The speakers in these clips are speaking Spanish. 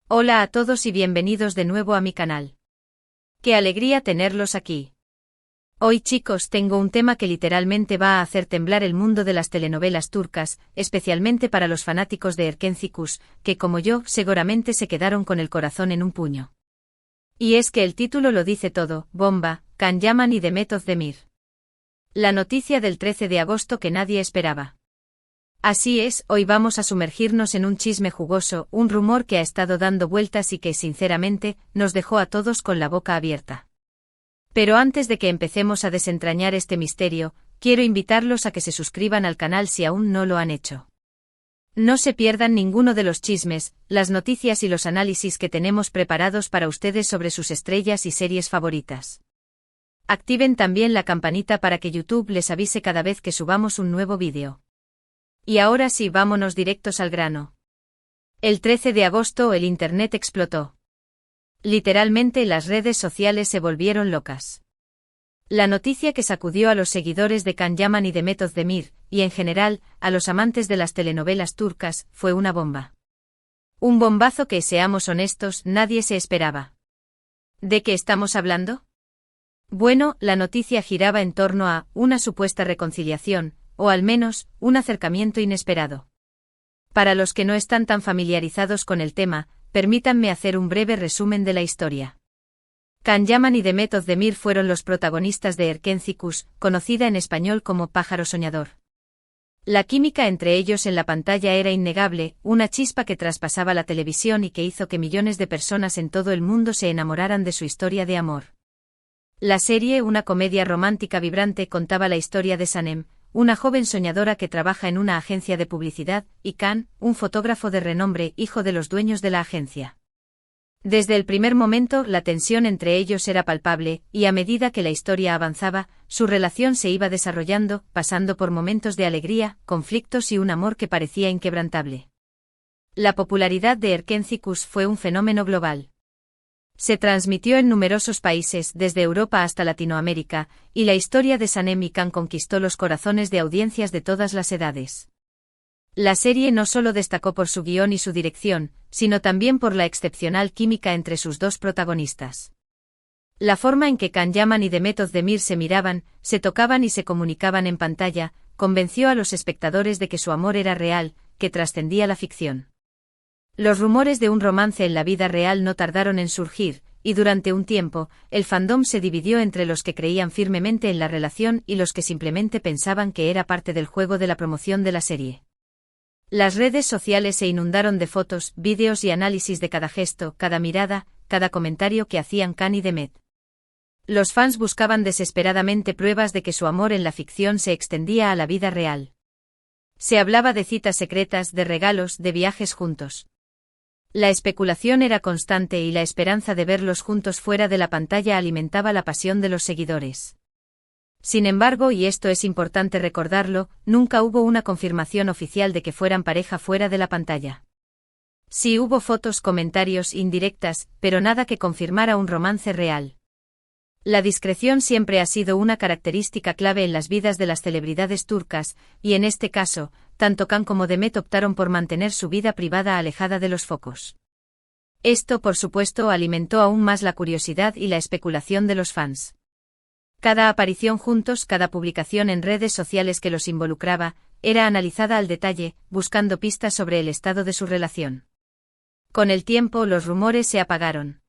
Hola a todos y bienvenidos de nuevo a mi canal. ¡Qué alegría tenerlos aquí! Hoy, chicos, tengo un tema que literalmente va a hacer temblar el mundo de las telenovelas turcas, especialmente para los fanáticos de Erkenci Kuş, que como yo, seguramente se quedaron con el corazón en un puño. Y es que el título lo dice todo: Bomba, Can Yaman y Demet Özdemir. La noticia del 13 de agosto que nadie esperaba. Así es, hoy vamos a sumergirnos en un chisme jugoso, un rumor que ha estado dando vueltas y que, sinceramente, nos dejó a todos con la boca abierta. Pero antes de que empecemos a desentrañar este misterio, quiero invitarlos a que se suscriban al canal si aún no lo han hecho. No se pierdan ninguno de los chismes, las noticias y los análisis que tenemos preparados para ustedes sobre sus estrellas y series favoritas. Activen también la campanita para que YouTube les avise cada vez que subamos un nuevo vídeo. Y ahora sí, vámonos directos al grano. El 13 de agosto el Internet explotó. Literalmente las redes sociales se volvieron locas. La noticia que sacudió a los seguidores de Can Yaman y Demet Özdemir, y en general, a los amantes de las telenovelas turcas, fue una bomba. Un bombazo que, seamos honestos, nadie se esperaba. ¿De qué estamos hablando? Bueno, la noticia giraba en torno a una supuesta reconciliación, o al menos, un acercamiento inesperado. Para los que no están tan familiarizados con el tema, permítanme hacer un breve resumen de la historia. Can Yaman y Demet Özdemir fueron los protagonistas de Erkenci Kuş, conocida en español como Pájaro Soñador. La química entre ellos en la pantalla era innegable, una chispa que traspasaba la televisión y que hizo que millones de personas en todo el mundo se enamoraran de su historia de amor. La serie, una comedia romántica vibrante, contaba la historia de Sanem, una joven soñadora que trabaja en una agencia de publicidad, y Can, un fotógrafo de renombre, hijo de los dueños de la agencia. Desde el primer momento, la tensión entre ellos era palpable, y a medida que la historia avanzaba, su relación se iba desarrollando, pasando por momentos de alegría, conflictos y un amor que parecía inquebrantable. La popularidad de Erkenci Kuş fue un fenómeno global. Se transmitió en numerosos países, desde Europa hasta Latinoamérica, y la historia de Sanem y Can conquistó los corazones de audiencias de todas las edades. La serie no solo destacó por su guión y su dirección, sino también por la excepcional química entre sus dos protagonistas. La forma en que Can Yaman y Demet Özdemir se miraban, se tocaban y se comunicaban en pantalla, convenció a los espectadores de que su amor era real, que trascendía la ficción. Los rumores de un romance en la vida real no tardaron en surgir, y durante un tiempo, el fandom se dividió entre los que creían firmemente en la relación y los que simplemente pensaban que era parte del juego de la promoción de la serie. Las redes sociales se inundaron de fotos, vídeos y análisis de cada gesto, cada mirada, cada comentario que hacían Can y Demet. Los fans buscaban desesperadamente pruebas de que su amor en la ficción se extendía a la vida real. Se hablaba de citas secretas, de regalos, de viajes juntos. La especulación era constante y la esperanza de verlos juntos fuera de la pantalla alimentaba la pasión de los seguidores. Sin embargo, y esto es importante recordarlo, nunca hubo una confirmación oficial de que fueran pareja fuera de la pantalla. Sí hubo fotos, comentarios, indirectas, pero nada que confirmara un romance real. La discreción siempre ha sido una característica clave en las vidas de las celebridades turcas, y en este caso, tanto Can como Demet optaron por mantener su vida privada alejada de los focos. Esto, por supuesto, alimentó aún más la curiosidad y la especulación de los fans. Cada aparición juntos, cada publicación en redes sociales que los involucraba, era analizada al detalle, buscando pistas sobre el estado de su relación. Con el tiempo, los rumores se apagaron.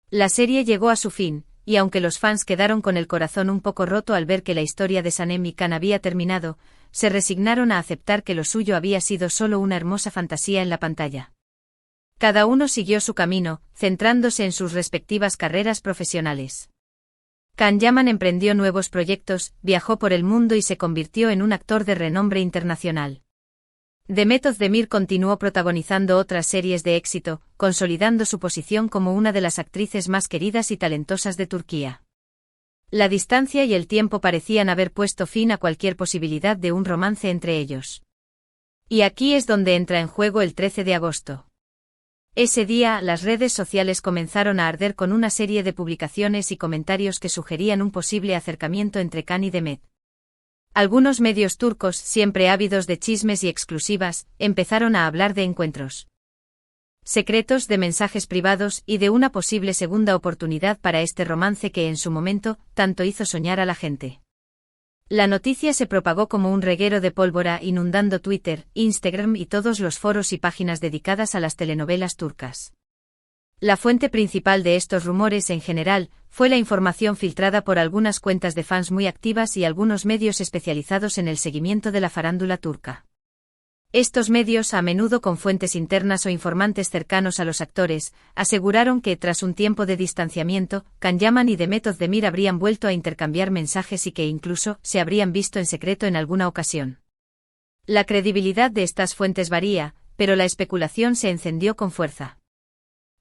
La serie llegó a su fin, y aunque los fans quedaron con el corazón un poco roto al ver que la historia de Sanem y Can había terminado, se resignaron a aceptar que lo suyo había sido solo una hermosa fantasía en la pantalla. Cada uno siguió su camino, centrándose en sus respectivas carreras profesionales. Can Yaman emprendió nuevos proyectos, viajó por el mundo y se convirtió en un actor de renombre internacional. Demet Özdemir continuó protagonizando otras series de éxito, consolidando su posición como una de las actrices más queridas y talentosas de Turquía. La distancia y el tiempo parecían haber puesto fin a cualquier posibilidad de un romance entre ellos. Y aquí es donde entra en juego el 13 de agosto. Ese día, las redes sociales comenzaron a arder con una serie de publicaciones y comentarios que sugerían un posible acercamiento entre Can y Demet. Algunos medios turcos, siempre ávidos de chismes y exclusivas, empezaron a hablar de encuentros. secretos, de mensajes privados y de una posible segunda oportunidad para este romance que en su momento tanto hizo soñar a la gente. La noticia se propagó como un reguero de pólvora inundando Twitter, Instagram y todos los foros y páginas dedicadas a las telenovelas turcas. La fuente principal de estos rumores en general fue la información filtrada por algunas cuentas de fans muy activas y algunos medios especializados en el seguimiento de la farándula turca. Estos medios, a menudo con fuentes internas o informantes cercanos a los actores, aseguraron que, tras un tiempo de distanciamiento, Can Yaman y Demet Özdemir habrían vuelto a intercambiar mensajes y que incluso se habrían visto en secreto en alguna ocasión. La credibilidad de estas fuentes varía, pero la especulación se encendió con fuerza.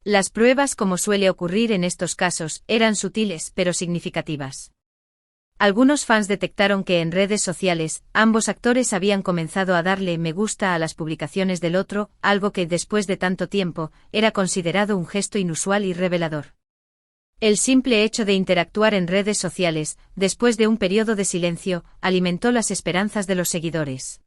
Las pruebas, como suele ocurrir en estos casos, eran sutiles pero significativas. Algunos fans detectaron que en redes sociales, ambos actores habían comenzado a darle me gusta a las publicaciones del otro, algo que, después de tanto tiempo, era considerado un gesto inusual y revelador. El simple hecho de interactuar en redes sociales, después de un periodo de silencio, alimentó las esperanzas de los seguidores.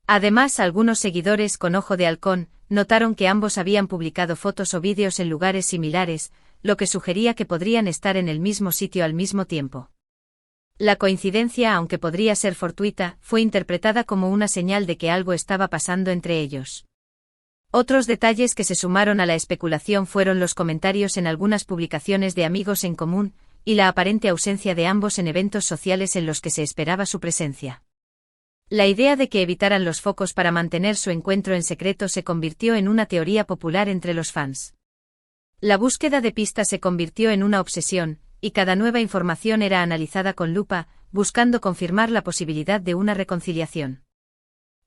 Además, algunos seguidores con ojo de halcón notaron que ambos habían publicado fotos o vídeos en lugares similares, lo que sugería que podrían estar en el mismo sitio al mismo tiempo. La coincidencia, aunque podría ser fortuita, fue interpretada como una señal de que algo estaba pasando entre ellos. Otros detalles que se sumaron a la especulación fueron los comentarios en algunas publicaciones de amigos en común, y la aparente ausencia de ambos en eventos sociales en los que se esperaba su presencia. La idea de que evitaran los focos para mantener su encuentro en secreto se convirtió en una teoría popular entre los fans. La búsqueda de pistas se convirtió en una obsesión, y cada nueva información era analizada con lupa, buscando confirmar la posibilidad de una reconciliación.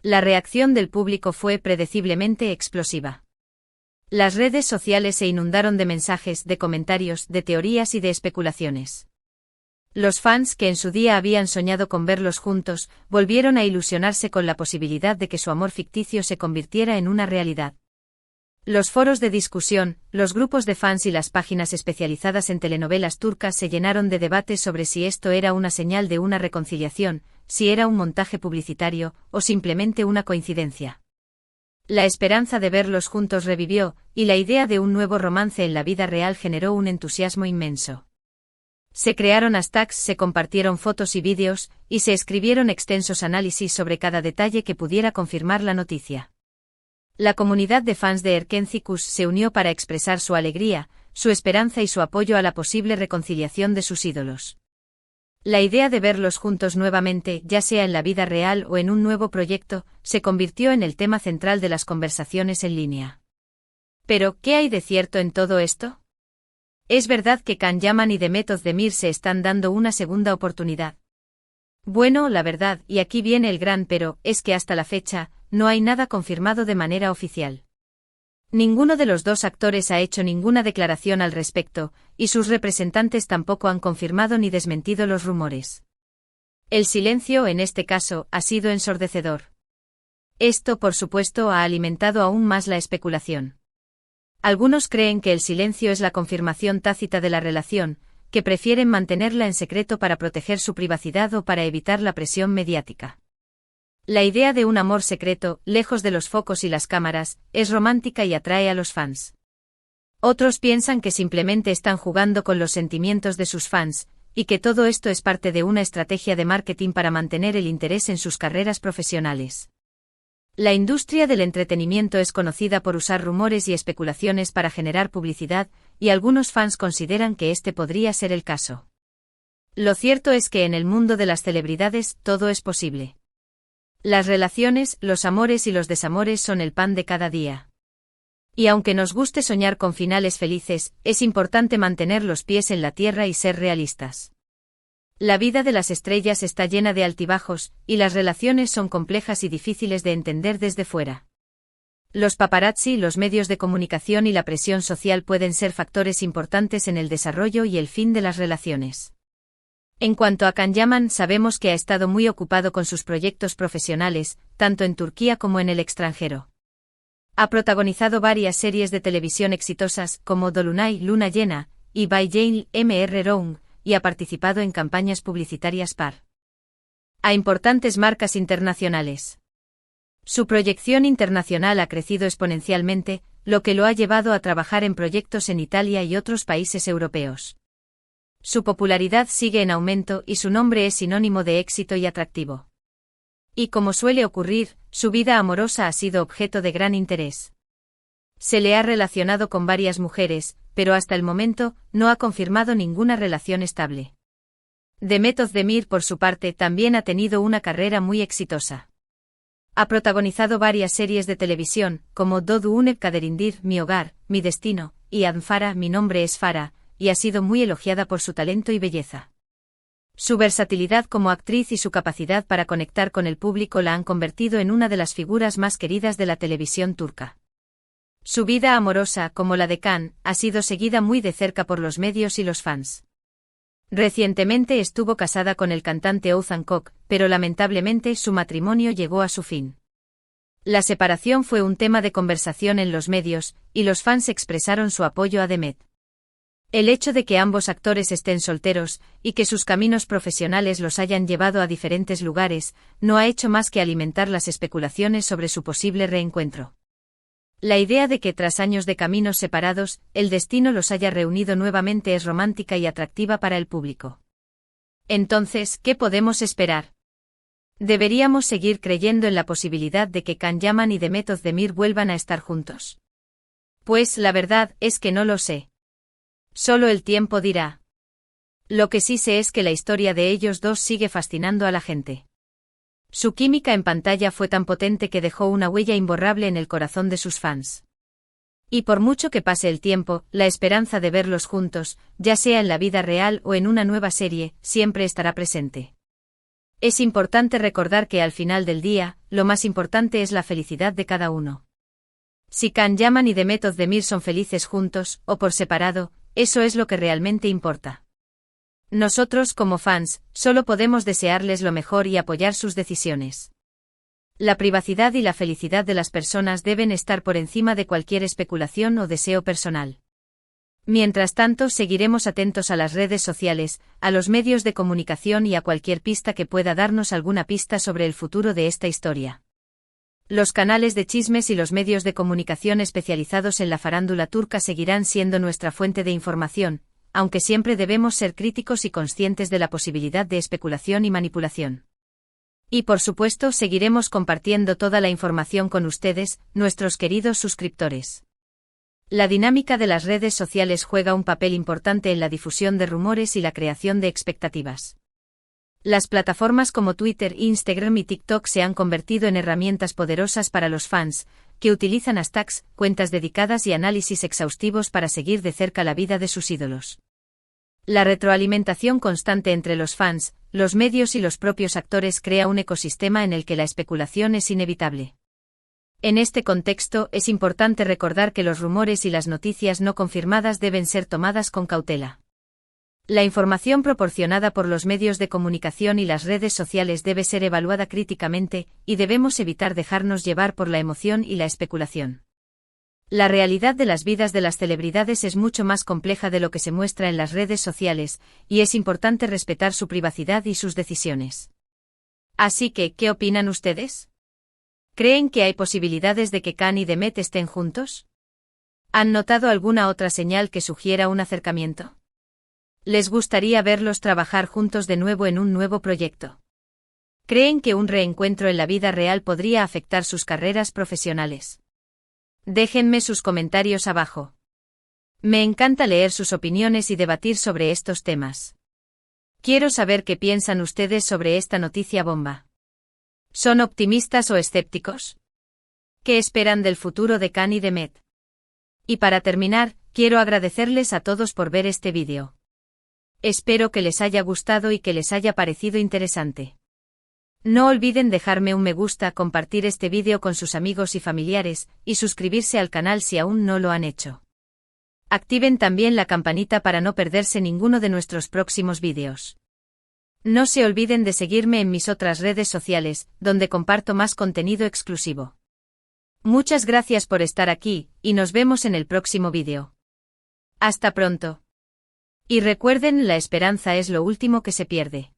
La reacción del público fue predeciblemente explosiva. Las redes sociales se inundaron de mensajes, de comentarios, de teorías y de especulaciones. Los fans que en su día habían soñado con verlos juntos, volvieron a ilusionarse con la posibilidad de que su amor ficticio se convirtiera en una realidad. Los foros de discusión, los grupos de fans y las páginas especializadas en telenovelas turcas se llenaron de debates sobre si esto era una señal de una reconciliación, si era un montaje publicitario, o simplemente una coincidencia. La esperanza de verlos juntos revivió, y la idea de un nuevo romance en la vida real generó un entusiasmo inmenso. Se crearon hashtags, se compartieron fotos y vídeos, y se escribieron extensos análisis sobre cada detalle que pudiera confirmar la noticia. La comunidad de fans de Erken Cikus se unió para expresar su alegría, su esperanza y su apoyo a la posible reconciliación de sus ídolos. La idea de verlos juntos nuevamente, ya sea en la vida real o en un nuevo proyecto, se convirtió en el tema central de las conversaciones en línea. Pero, ¿qué hay de cierto en todo esto? ¿Es verdad que Can Yaman y Demet Özdemir se están dando una segunda oportunidad? Bueno, la verdad, y aquí viene el gran pero, es que hasta la fecha, no hay nada confirmado de manera oficial. Ninguno de los dos actores ha hecho ninguna declaración al respecto, y sus representantes tampoco han confirmado ni desmentido los rumores. El silencio, en este caso, ha sido ensordecedor. Esto, por supuesto, ha alimentado aún más la especulación. Algunos creen que el silencio es la confirmación tácita de la relación, que prefieren mantenerla en secreto para proteger su privacidad o para evitar la presión mediática. La idea de un amor secreto, lejos de los focos y las cámaras, es romántica y atrae a los fans. Otros piensan que simplemente están jugando con los sentimientos de sus fans, y que todo esto es parte de una estrategia de marketing para mantener el interés en sus carreras profesionales. La industria del entretenimiento es conocida por usar rumores y especulaciones para generar publicidad, y algunos fans consideran que este podría ser el caso. Lo cierto es que en el mundo de las celebridades todo es posible. Las relaciones, los amores y los desamores son el pan de cada día. Y aunque nos guste soñar con finales felices, es importante mantener los pies en la tierra y ser realistas. La vida de las estrellas está llena de altibajos, y las relaciones son complejas y difíciles de entender desde fuera. Los paparazzi, los medios de comunicación y la presión social pueden ser factores importantes en el desarrollo y el fin de las relaciones. En cuanto a Can Yaman, sabemos que ha estado muy ocupado con sus proyectos profesionales, tanto en Turquía como en el extranjero. Ha protagonizado varias series de televisión exitosas, como Dolunay, Luna Llena, y Bay Jail, Mr. Round, y ha participado en campañas publicitarias a importantes marcas internacionales. Su proyección internacional ha crecido exponencialmente, lo que lo ha llevado a trabajar en proyectos en Italia y otros países europeos. Su popularidad sigue en aumento y su nombre es sinónimo de éxito y atractivo. Y como suele ocurrir, su vida amorosa ha sido objeto de gran interés. Se le ha relacionado con varias mujeres, pero hasta el momento no ha confirmado ninguna relación estable. Demet Özdemir, por su parte, también ha tenido una carrera muy exitosa. Ha protagonizado varias series de televisión, como Doğduğun Kaderindir, Mi Hogar, Mi Destino, y Adnfara, Mi Nombre es Farah, y ha sido muy elogiada por su talento y belleza. Su versatilidad como actriz y su capacidad para conectar con el público la han convertido en una de las figuras más queridas de la televisión turca. Su vida amorosa, como la de Kaan, ha sido seguida muy de cerca por los medios y los fans. Recientemente estuvo casada con el cantante Oğuzhan Koç, pero lamentablemente su matrimonio llegó a su fin. La separación fue un tema de conversación en los medios, y los fans expresaron su apoyo a Demet. El hecho de que ambos actores estén solteros, y que sus caminos profesionales los hayan llevado a diferentes lugares, no ha hecho más que alimentar las especulaciones sobre su posible reencuentro. La idea de que tras años de caminos separados, el destino los haya reunido nuevamente es romántica y atractiva para el público. Entonces, ¿qué podemos esperar? ¿Deberíamos seguir creyendo en la posibilidad de que Kaan Yaman y Demet Özdemir vuelvan a estar juntos? Pues la verdad es que no lo sé. Solo el tiempo dirá. Lo que sí sé es que la historia de ellos dos sigue fascinando a la gente. Su química en pantalla fue tan potente que dejó una huella imborrable en el corazón de sus fans. Y por mucho que pase el tiempo, la esperanza de verlos juntos, ya sea en la vida real o en una nueva serie, siempre estará presente. Es importante recordar que al final del día, lo más importante es la felicidad de cada uno. Si Kaan Yaman y Demet Özdemir son felices juntos, o por separado, eso es lo que realmente importa. Nosotros, como fans, solo podemos desearles lo mejor y apoyar sus decisiones. La privacidad y la felicidad de las personas deben estar por encima de cualquier especulación o deseo personal. Mientras tanto, seguiremos atentos a las redes sociales, a los medios de comunicación y a cualquier pista que pueda darnos alguna pista sobre el futuro de esta historia. Los canales de chismes y los medios de comunicación especializados en la farándula turca seguirán siendo nuestra fuente de información, aunque siempre debemos ser críticos y conscientes de la posibilidad de especulación y manipulación. Y por supuesto seguiremos compartiendo toda la información con ustedes, nuestros queridos suscriptores. La dinámica de las redes sociales juega un papel importante en la difusión de rumores y la creación de expectativas. Las plataformas como Twitter, Instagram y TikTok se han convertido en herramientas poderosas para los fans, que utilizan hashtags, cuentas dedicadas y análisis exhaustivos para seguir de cerca la vida de sus ídolos. La retroalimentación constante entre los fans, los medios y los propios actores crea un ecosistema en el que la especulación es inevitable. En este contexto, es importante recordar que los rumores y las noticias no confirmadas deben ser tomadas con cautela. La información proporcionada por los medios de comunicación y las redes sociales debe ser evaluada críticamente, y debemos evitar dejarnos llevar por la emoción y la especulación. La realidad de las vidas de las celebridades es mucho más compleja de lo que se muestra en las redes sociales, y es importante respetar su privacidad y sus decisiones. Así que, ¿qué opinan ustedes? ¿Creen que hay posibilidades de que Kaan y Demet estén juntos? ¿Han notado alguna otra señal que sugiera un acercamiento? ¿Les gustaría verlos trabajar juntos de nuevo en un nuevo proyecto? ¿Creen que un reencuentro en la vida real podría afectar sus carreras profesionales? Déjenme sus comentarios abajo. Me encanta leer sus opiniones y debatir sobre estos temas. Quiero saber qué piensan ustedes sobre esta noticia bomba. ¿Son optimistas o escépticos? ¿Qué esperan del futuro de Kaan y Demet? Y para terminar, quiero agradecerles a todos por ver este vídeo. Espero que les haya gustado y que les haya parecido interesante. No olviden dejarme un me gusta, compartir este vídeo con sus amigos y familiares, y suscribirse al canal si aún no lo han hecho. Activen también la campanita para no perderse ninguno de nuestros próximos vídeos. No se olviden de seguirme en mis otras redes sociales, donde comparto más contenido exclusivo. Muchas gracias por estar aquí, y nos vemos en el próximo vídeo. Hasta pronto. Y recuerden, la esperanza es lo último que se pierde.